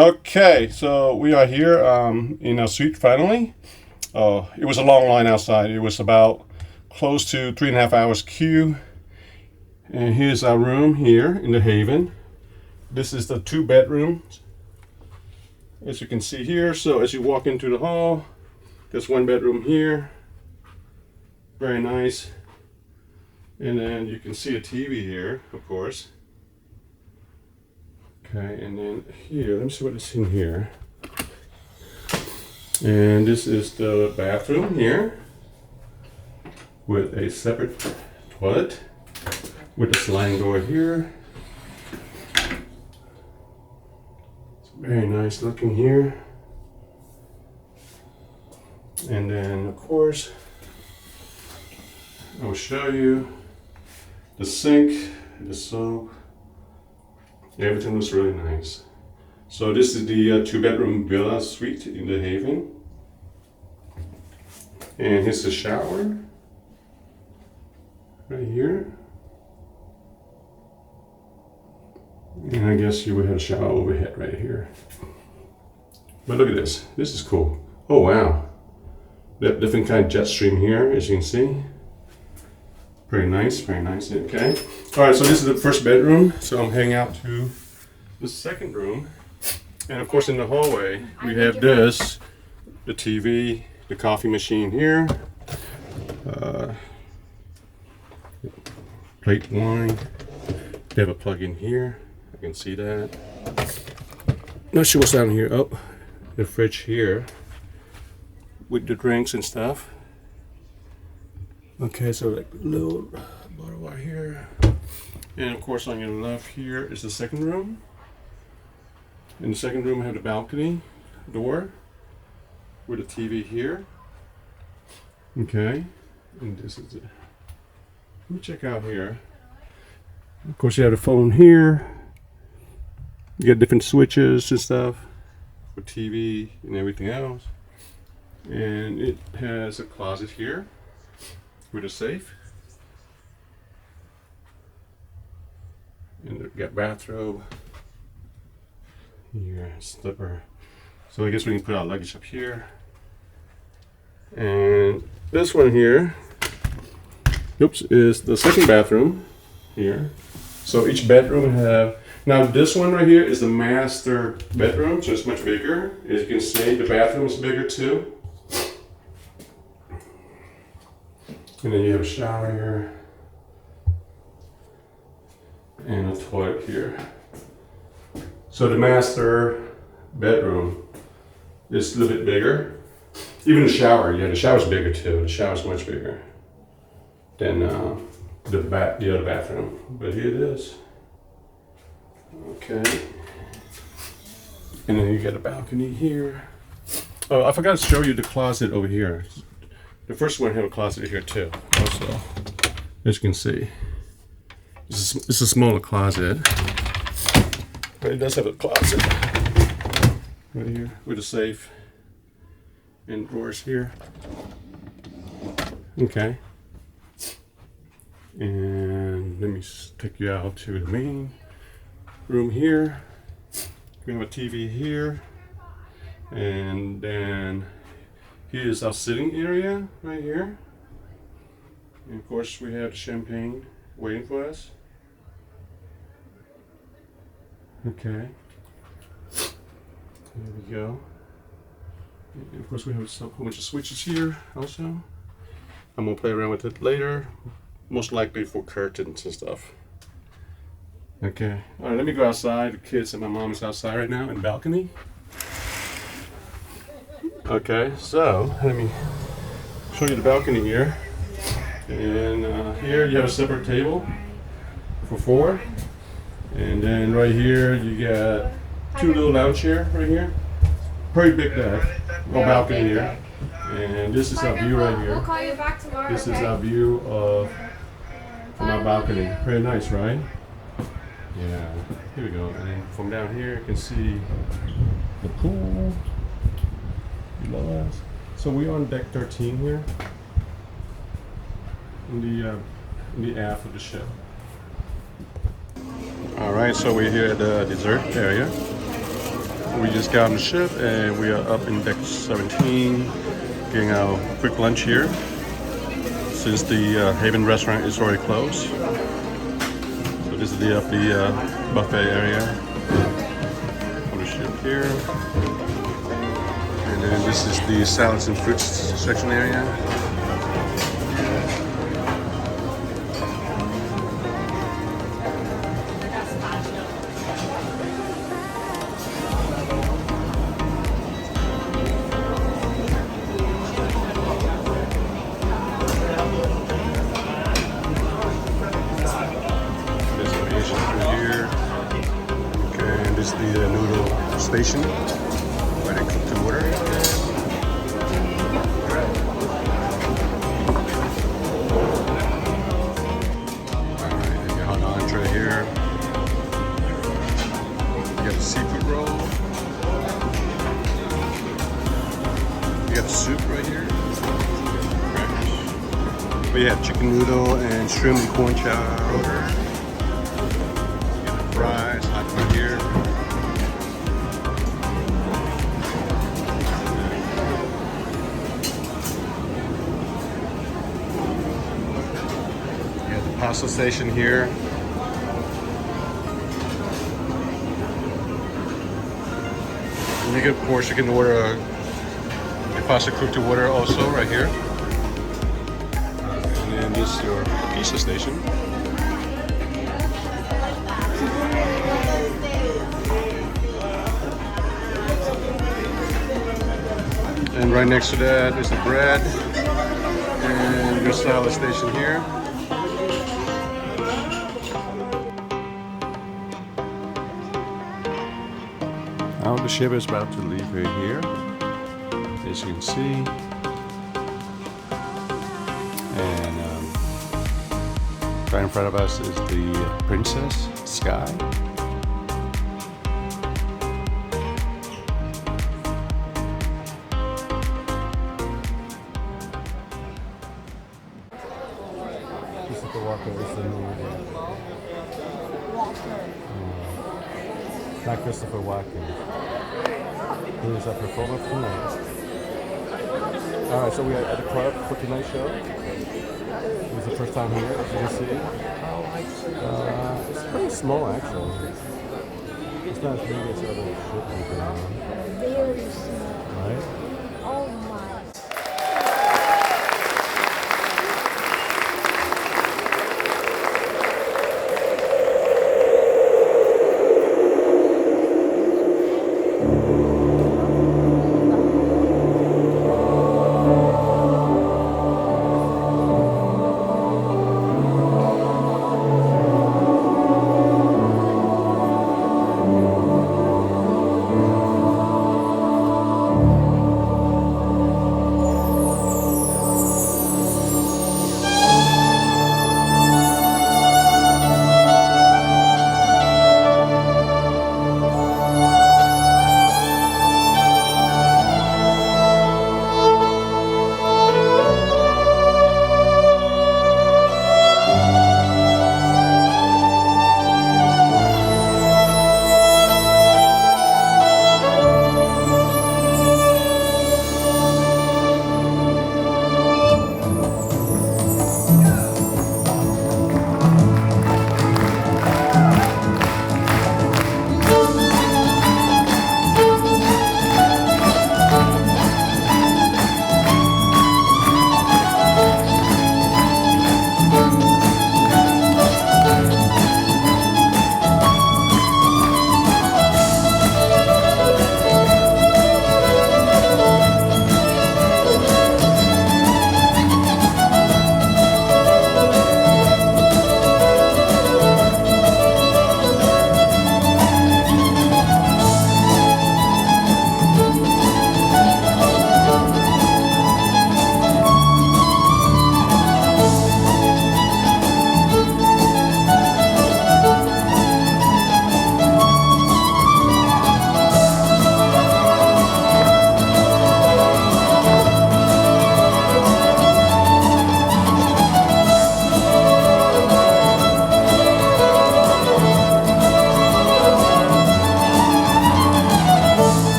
Okay, so we are here in our suite finally. It was a long line outside. It was about close to 3.5 hours queue. And here's our room here in the Haven. This is the 2 bedrooms, as you can see here. So as you walk into the hall, there's 1 bedroom here. Very nice. And then you can see a TV here, of course. Okay, and then here, let me see what is in here. And this is the bathroom here with a separate toilet with a sliding door here. It's very nice looking here. And then, of course, I will show you the sink, the soap. Everything looks really nice. So this is the 2 bedroom villa suite in the Haven. And here's the shower right here. And I guess you would have a shower overhead right here. But look at this. This is cool. Oh wow. Different kind of jet stream here, as you can see. Very nice, very nice. Okay. All right, so this is the first bedroom. So I'm heading out to the second room. And of course in the hallway, we have this, the TV, the coffee machine here. Plate wine. They have a plug-in here. I can see that. Not sure what's down here. Oh, the fridge here with the drinks and stuff. Okay, so like a little bottle right here. And of course on your left here is the second room. In the second room I have the balcony door with a TV here. Okay, and this is it. Let me check out here. Of course you have the phone here. You get different switches and stuff for TV and everything else. And it has a closet here with a safe. And they've got bathrobe here, slipper. So I guess we can put our luggage up here. And this one here, oops, is the second bathroom here. So each bedroom have, now this one right here is the master bedroom, so it's much bigger. As you can see, the bathroom is bigger too. And then you have a shower here and a toilet here. So the master bedroom is a little bit bigger. Even the shower, yeah, the shower's bigger too. The shower's much bigger than the other bathroom. But here it is. Okay. And then you get a balcony here. Oh, I forgot to show you the closet over here. The first one had a closet here too, also, as you can see. It's a smaller closet, but it does have a closet right here with a safe and drawers here. Okay. And let me take you out to the main room here. We have a TV here, and then here's our sitting area right here. And of course we have the champagne waiting for us. Okay. There we go. And of course we have a whole bunch of switches here also. I'm gonna play around with it later. Most likely for curtains and stuff. Okay. Alright, let me go outside. The kids and my mom is outside right now in the balcony. Okay, so let me show you the balcony here. And here you have a separate table for 4. And then right here you got 2 little lounge chairs right here. Pretty big deck, or balcony here. And this is our view right here. We'll call you back tomorrow. This is our view of from our balcony. Very nice, right? Yeah. Here we go. And then from down here you can see the pool. So we're on deck 13 here in the aft of the ship. All right, so we're here at the dessert area. We just got on the ship and we are up in deck 17, getting our quick lunch here since the Haven restaurant is already closed. So this is the buffet area on the ship here. And then this is the salads and fruits section area. This is the noodle station where they cook the water. Alright, and your hot entree here. You got the seafood roll. You got the soup right here. Crackers. We have chicken noodle and shrimp and corn chowder. You got the fries, hot right here. Pasta station here. And you can, of course, you can order your pasta cooked to water also right here. And then this is your pizza station. And right next to that is the bread and your salad station here. Now the ship is about to leave right here, as you can see, and right in front of us is the Princess Sky. Christopher Walker is the new not Christopher Walken. He was a performer tonight. Alright, so we are at the club for tonight's show. It was the first time here, as you can see. It's pretty small, actually. It's not as big as other ship we've been on. Very small. Right? Oh my.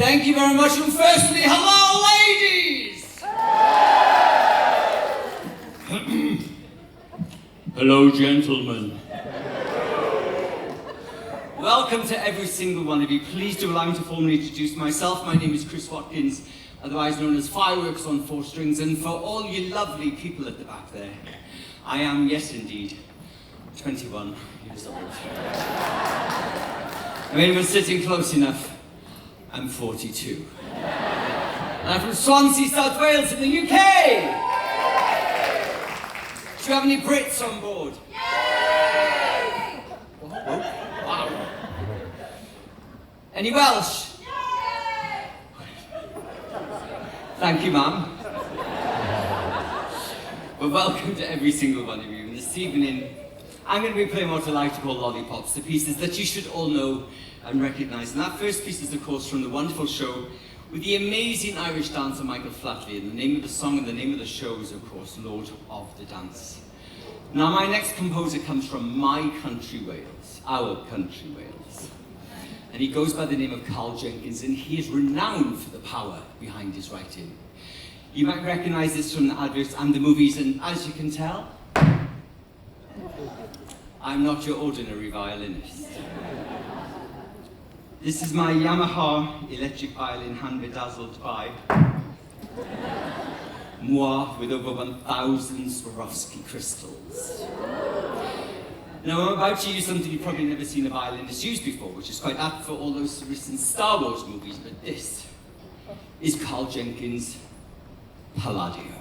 Thank you very much, and firstly, hello, ladies! Hello, gentlemen. Welcome to every single one of you. Please do allow me to formally introduce myself. My name is Chris Watkins, otherwise known as Fireworks on Four Strings, and for all you lovely people at the back there, I am, yes indeed, 21 years old. I mean, we're sitting close enough. I'm 42. And I'm from Swansea, South Wales in the UK. Do you have any Brits on board? Yay! Wow. Any Welsh? Yay! Thank you, ma'am. Well, welcome to every single one of you. And this evening, I'm going to be playing what I like to call lollipops, the pieces that you should all know and recognise. And that first piece is, of course, from the wonderful show with the amazing Irish dancer Michael Flatley. And the name of the song and the name of the show is, of course, Lord of the Dance. Now, my next composer comes from my country, Wales, our country, Wales. And he goes by the name of Carl Jenkins, and he is renowned for the power behind his writing. You might recognise this from the adverts and the movies, and as you can tell, I'm not your ordinary violinist. This is my Yamaha electric violin, hand bedazzled by moi with over 1,000 Swarovski crystals. Now I'm about to use something you've probably never seen a violinist use before, which is quite apt for all those recent Star Wars movies, but this is Carl Jenkins' Palladio.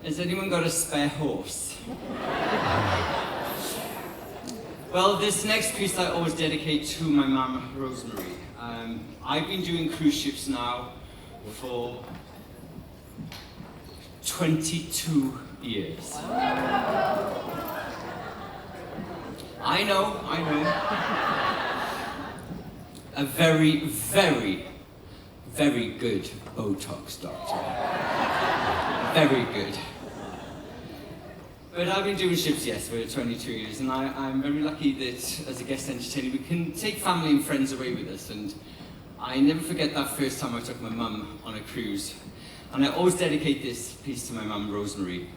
Has anyone got a spare horse? Well, this next piece I always dedicate to my mum, Rosemary. I've been doing cruise ships now for 22 years. I know. A very, very, very good Botox doctor. Very good. But I've been doing ships, yes, for 22 years, and I'm very lucky that as a guest entertainer we can take family and friends away with us. And I never forget that first time I took my mum on a cruise. And I always dedicate this piece to my mum, Rosemary.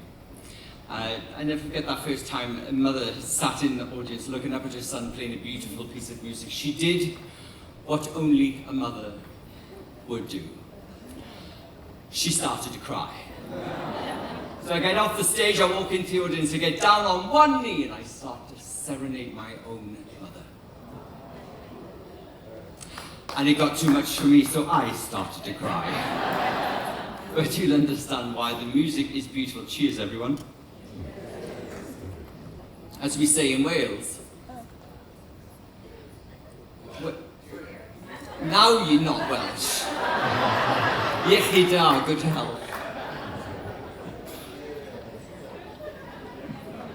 I never forget that first time a mother sat in the audience looking up at her son playing a beautiful piece of music. She did what only a mother would do. She started to cry. So I get off the stage, I walk into the audience, I get down on one knee and I start to serenade my own mother. And it got too much for me, so I started to cry. But you'll understand why. The music is beautiful. Cheers, everyone. As we say in Wales. Now you're not Welsh. Iechyd da, good health.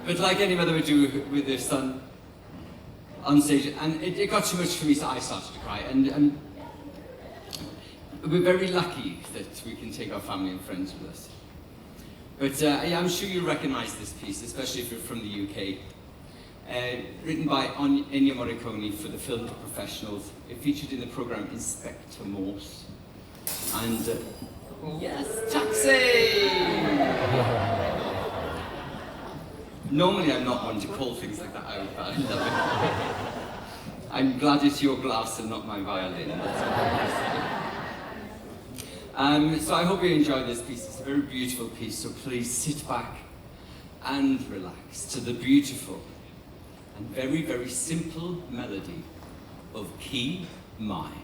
But like any mother would do with their son on stage, and it got too much for me, so I started to cry. And we're very lucky that we can take our family and friends with us. But yeah, I'm sure you'll recognise this piece, especially if you're from the UK. Written by Ennio Morricone for the film The Professionals. It featured in the programme Inspector Morse. And yes, taxi! Normally I'm not one to call things like that out, but I love it. I'm glad it's your glass and not my violin. That's what I say. So I hope you enjoy this piece. It's a very beautiful piece, so please sit back and relax to the beautiful and very, very simple melody of Key Mine.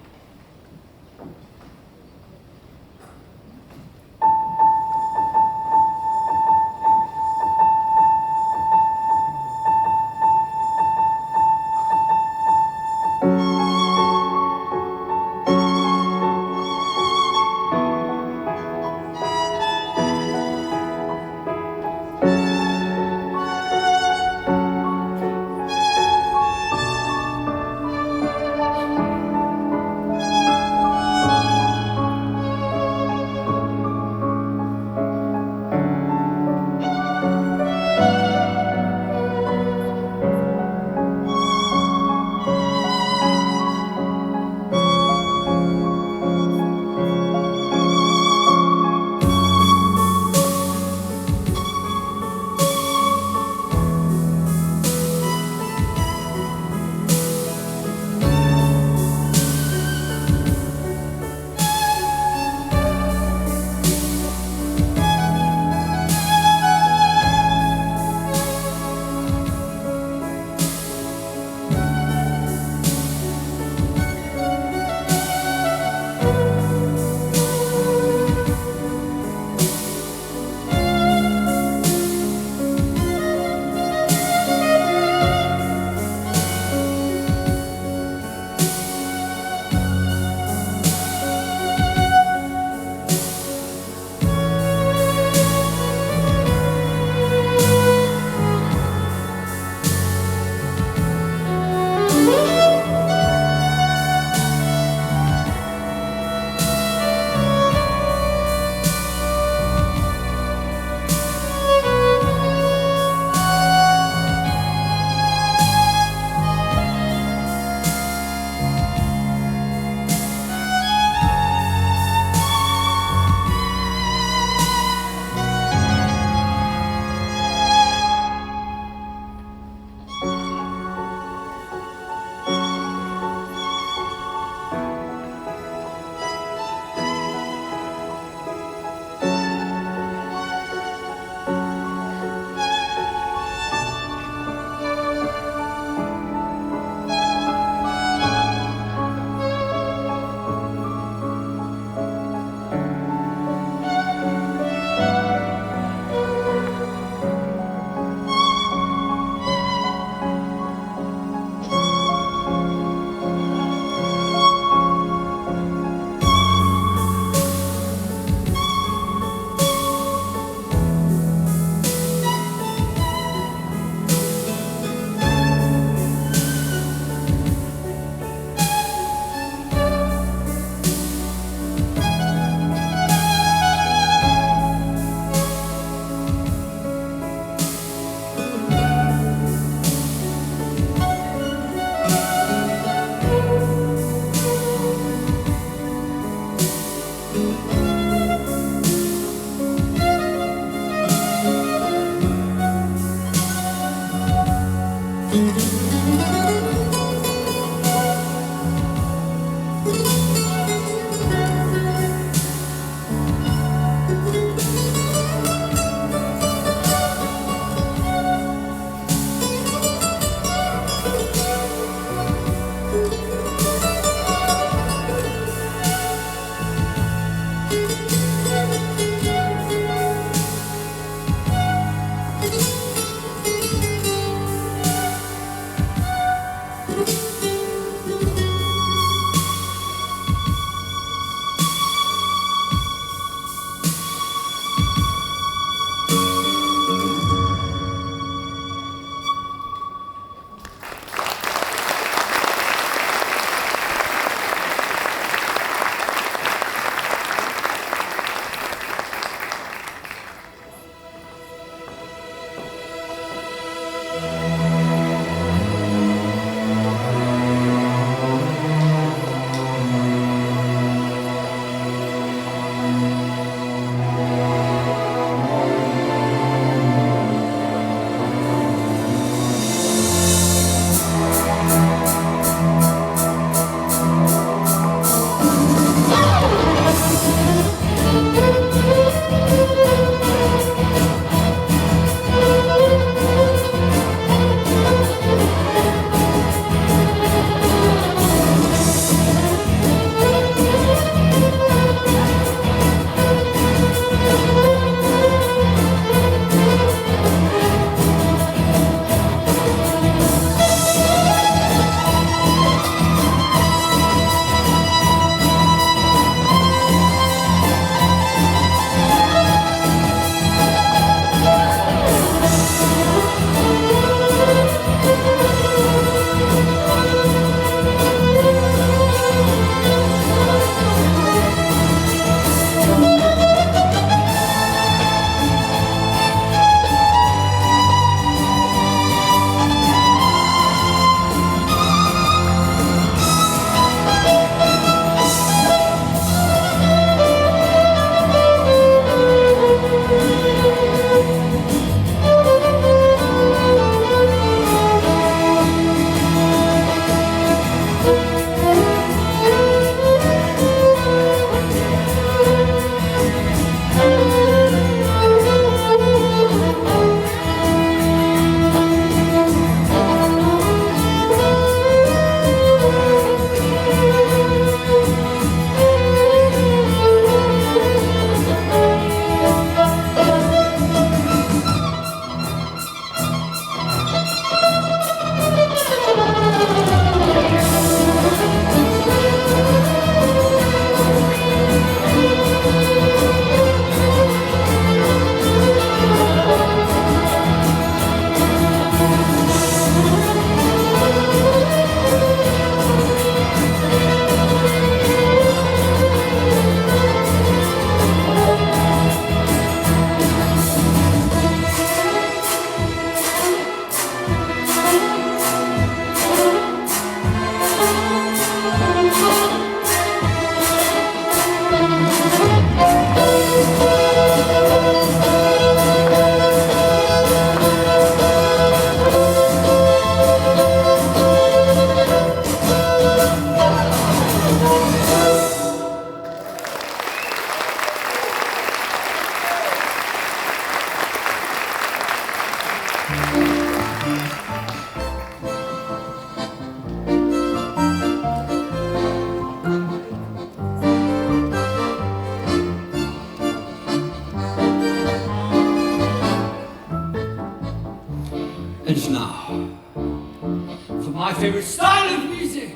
favorite style of music.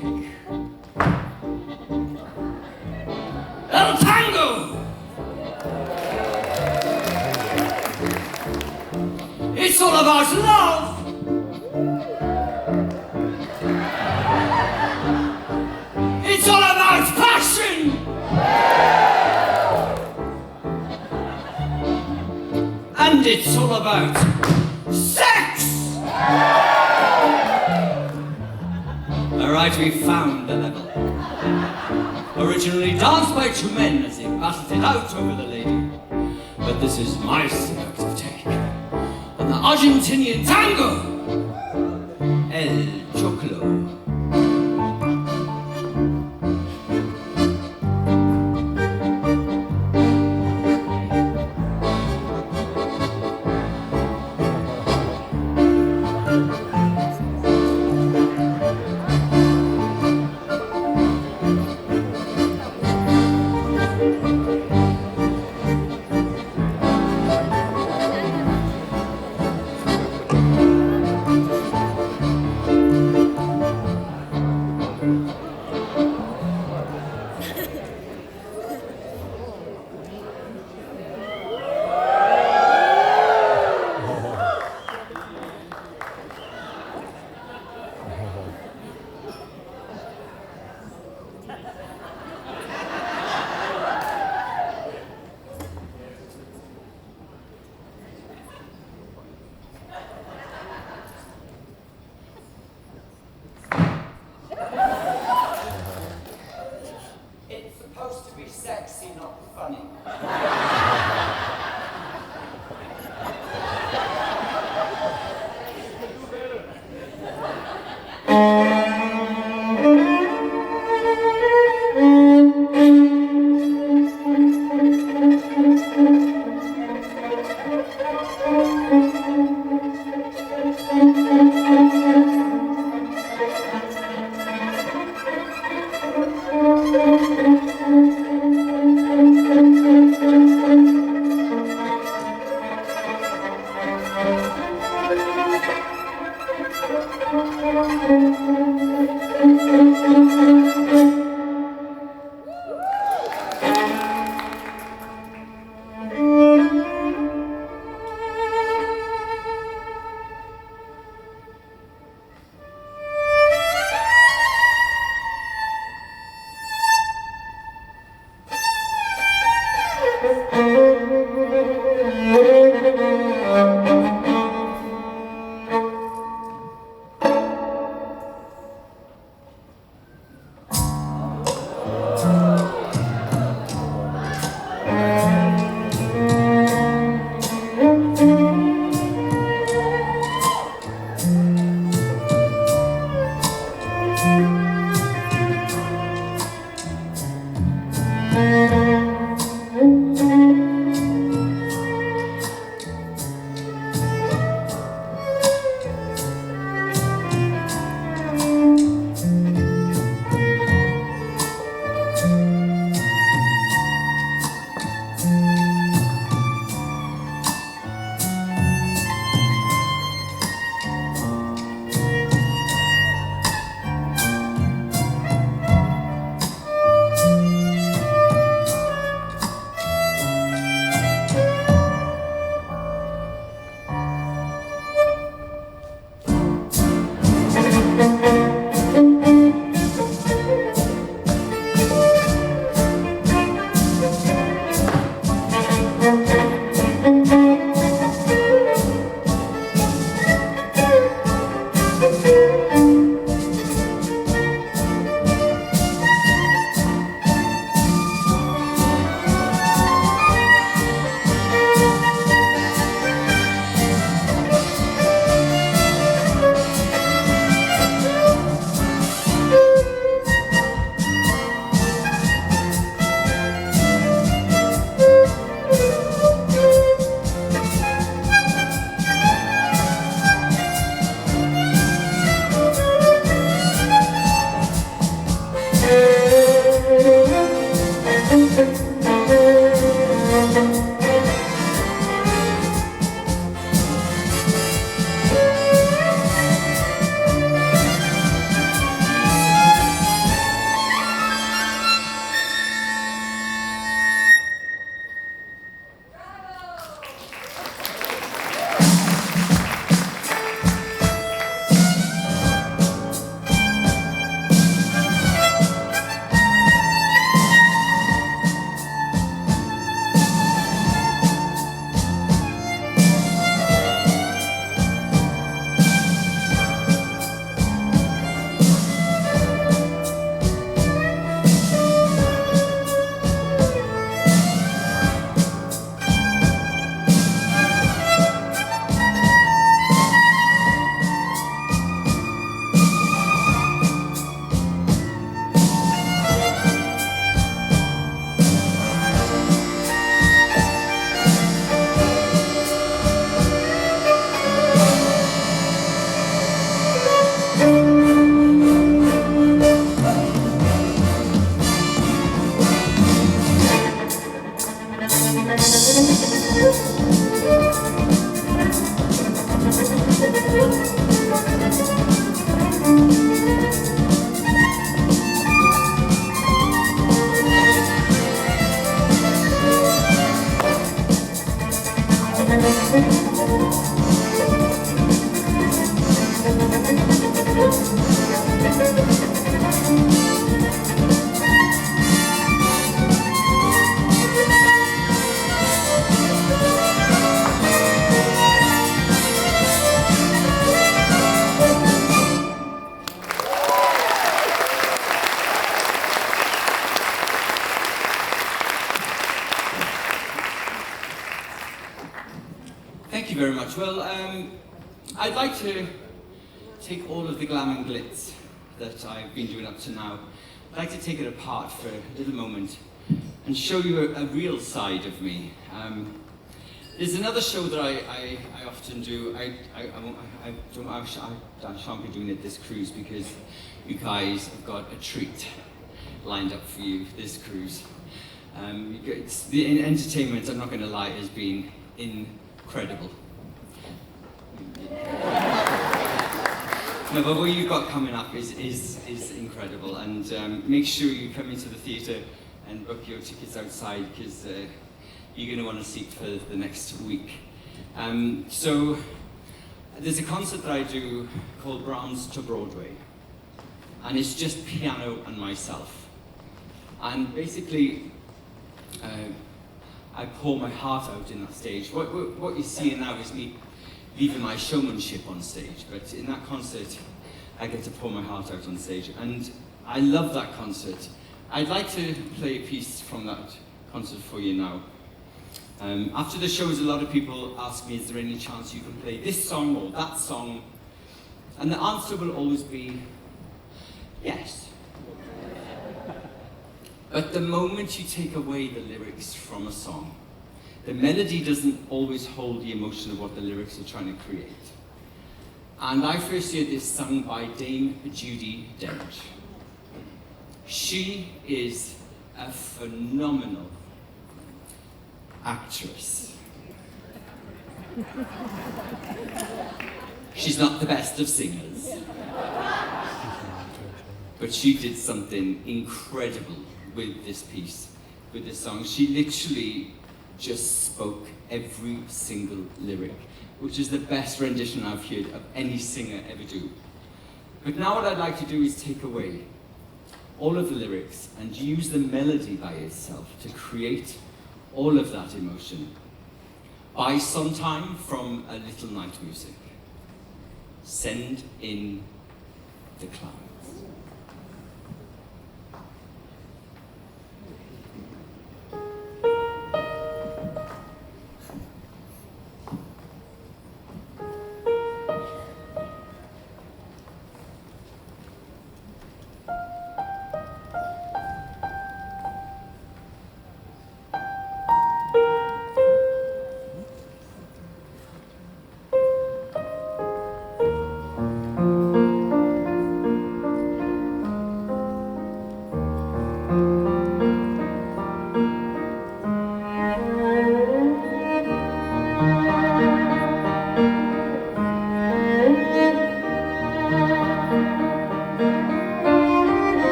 El Tango! It's all about love! It's all about passion! And it's all about sex! Alright, we found the level. Originally danced by two men as they battled it out over the lady. But this is my seductive take on the Argentinian tango, El Choclo. Thank you very much. Well, I'd like to take all of the glam and glitz that I've been doing up to now. I'd like to take it apart for a little moment and show you a real side of me. There's another show that I often do. I shan't be doing it this cruise because you guys have got a treat lined up for you this cruise. The entertainment, I'm not going to lie, has been incredible. No, but what you've got coming up is incredible, and make sure you come into the theatre and book your tickets outside because you're going to want a seat for the next week. So there's a concert that I do called Brahms to Broadway, and it's just piano and myself. And basically, I pour my heart out in that stage. What you're seeing now is me leaving my showmanship on stage, but in that concert, I get to pour my heart out on stage, and I love that concert. I'd like to play a piece from that concert for you now. After the shows, a lot of people ask me, is there any chance you can play this song or that song? And the answer will always be, yes. But the moment you take away the lyrics from a song, the melody doesn't always hold the emotion of what the lyrics are trying to create. And I first heard this sung by Dame Judi Dench. She is a phenomenal actress. She's not the best of singers, but she did something incredible with this piece, with this song. She literally just spoke every single lyric, which is the best rendition I've heard of any singer ever do. But now what I'd like to do is take away all of the lyrics and use the melody by itself to create all of that emotion. Buy some time from A Little Night Music. Send in the clouds.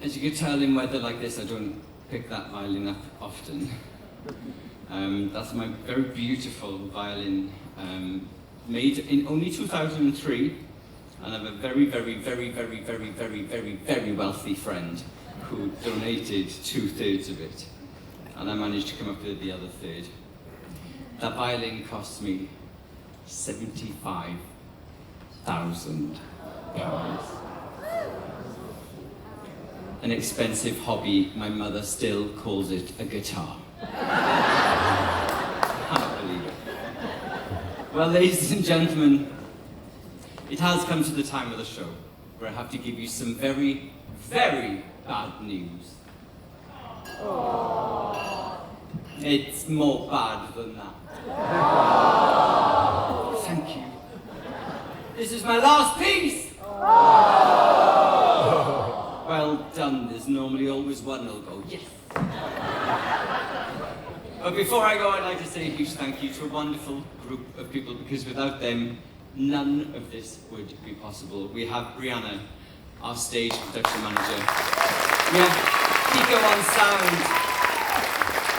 as you can tell, in weather like this, I don't pick that violin up often. That's my very beautiful violin, made in only 2003, and I have a very, very, very, very, very, very, very, very wealthy friend who donated 2/3 of it, and I managed to come up with the other third. That violin cost me £75,000. An expensive hobby. My mother still calls it a guitar. I can't believe it. Well, ladies and gentlemen, it has come to the time of the show where I have to give you some very, very bad news. It's more bad than that. Thank you. This is my last piece! Well done, there's normally always one who'll go, yes! But before I go, I'd like to say a huge thank you to a wonderful group of people, because without them, none of this would be possible. We have Brianna, our stage production manager. We have Pico on sound.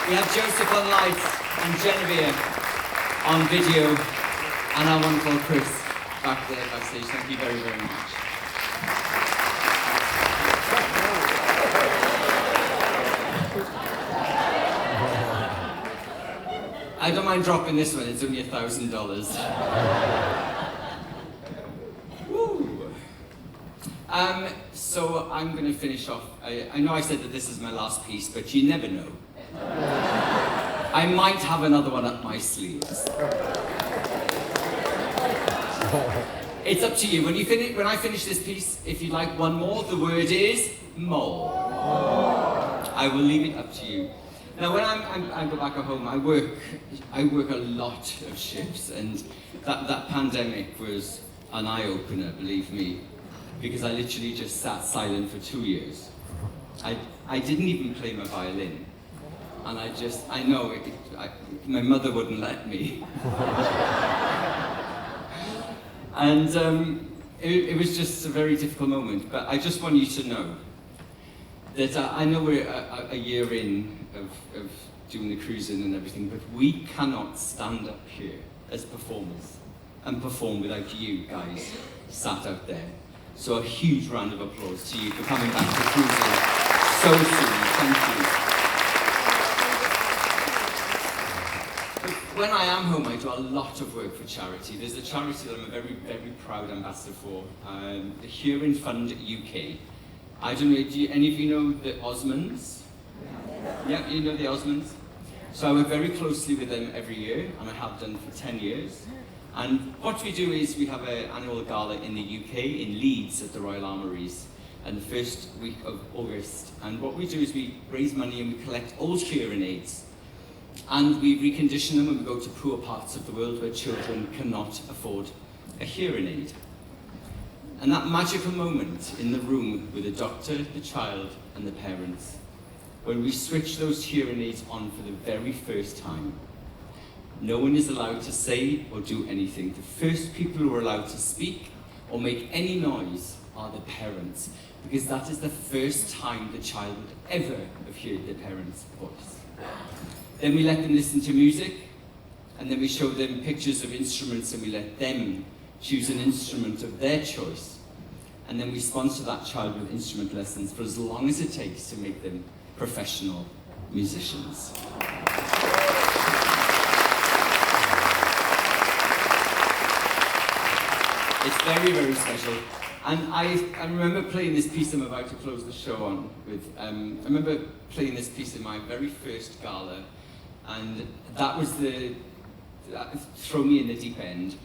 We have Joseph on lights and Genevieve on video. And our wonderful Chris back there backstage. Thank you very, very much. I don't mind dropping this one, it's only $1,000. Woo! So I'm going to finish off. I know I said that this is my last piece, but you never know. I might have another one up my sleeves. It's up to you. When I finish this piece, if you'd like one more, the word is more. I will leave it up to you. Now, when I go back at home, I work a lot of shifts, and that pandemic was an eye-opener, believe me, because I literally just sat silent for 2 years. I didn't even play my violin, and my mother wouldn't let me. And it was just a very difficult moment, but I just want you to know that I know we're a year in of doing the cruising and everything, but we cannot stand up here as performers and perform without you guys sat out there. So a huge round of applause to you for coming back to cruising so soon. Thank you. But when I am home, I do a lot of work for charity. There's a charity that I'm a very, very proud ambassador for, the Huron Fund UK. I don't know, do any of you know the Osmonds? Yeah, you know the Osmonds? So I work very closely with them every year, and I have done for 10 years. And what we do is we have an annual gala in the UK, in Leeds at the Royal Armouries, and the first week of August. And what we do is we raise money and we collect old hearing aids, and we recondition them and we go to poor parts of the world where children cannot afford a hearing aid. And that magical moment in the room with the doctor, the child, and the parents, when we switch those hearing aids on for the very first time, no one is allowed to say or do anything. The first people who are allowed to speak or make any noise are the parents, because that is the first time the child would ever have heard their parents' voice. Then we let them listen to music, and then we show them pictures of instruments, and we let them choose an instrument of their choice. And then we sponsor that child with instrument lessons for as long as it takes to make them professional musicians. It's very, very special. And I remember playing this piece I'm about to close the show on with. I remember playing this piece in my very first gala, and that was throw me in the deep end.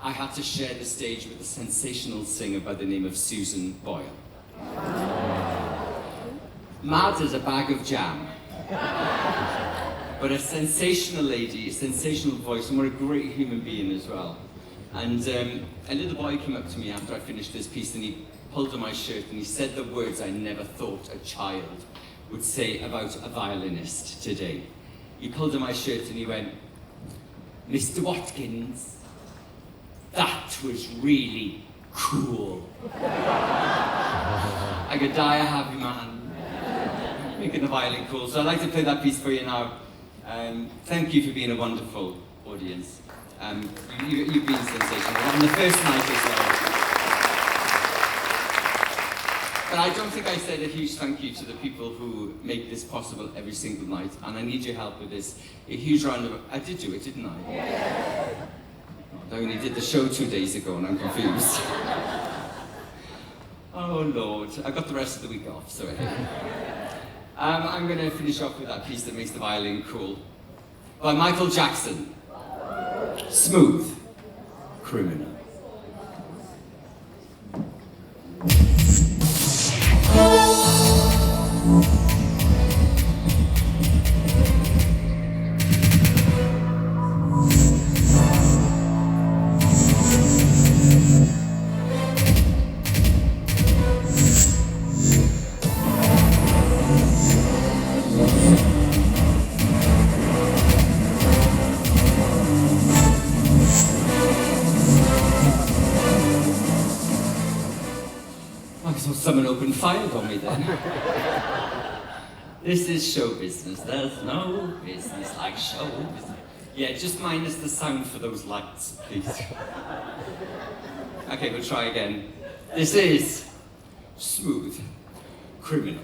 I had to share the stage with a sensational singer by the name of Susan Boyle. Mad as a bag of jam. But a sensational lady, a sensational voice, and what a great human being as well. And a little boy came up to me after I finished this piece, and he pulled on my shirt and he said the words I never thought a child would say about a violinist today. He pulled on my shirt and he went, "Mr. Watkins, that was really cool." I could die a happy man. making the violin cool. So I'd like to play that piece for you now. Thank you for being a wonderful audience. You've been sensational. On the first night as well. But I don't think I said a huge thank you to the people who make this possible every single night, and I need your help with this. A huge round of... I did do it, didn't I? Yeah. I only did the show 2 days ago and I'm confused. Oh Lord, I got the rest of the week off, so I'm going to finish off with that piece that makes the violin cool. By Michael Jackson. Smooth Criminal. Someone opened fire on me then. This is show business. There's no business like show business. Yeah, just minus the sound for those lights, please. Okay, we'll try again. This is Smooth Criminal.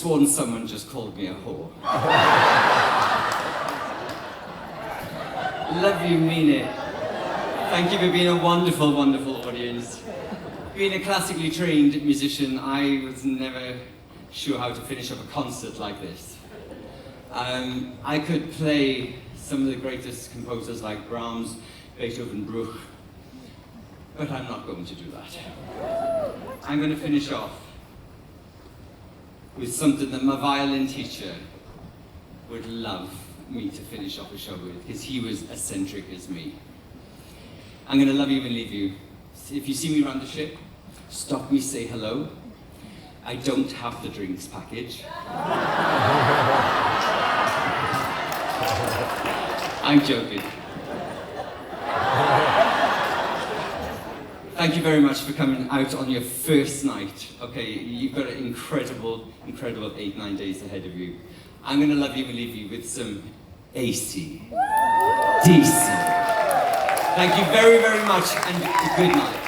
sworn someone just called me a whore. Love you, mean it. Thank you for being a wonderful, wonderful audience. Being a classically trained musician, I was never sure how to finish up a concert like this. I could play some of the greatest composers like Brahms, Beethoven, Bruch, but I'm not going to do that. I'm going to finish off with something that my violin teacher would love me to finish off a show with, because he was eccentric as me. I'm going to love you and leave you. If you see me around the ship, stop me, say hello. I don't have the drinks package. I'm joking. Thank you very much for coming out on your first night. Okay, you've got an incredible, incredible 8-9 days ahead of you. I'm going to love you and leave you with some AC. DC. Thank you very, very much, and good night.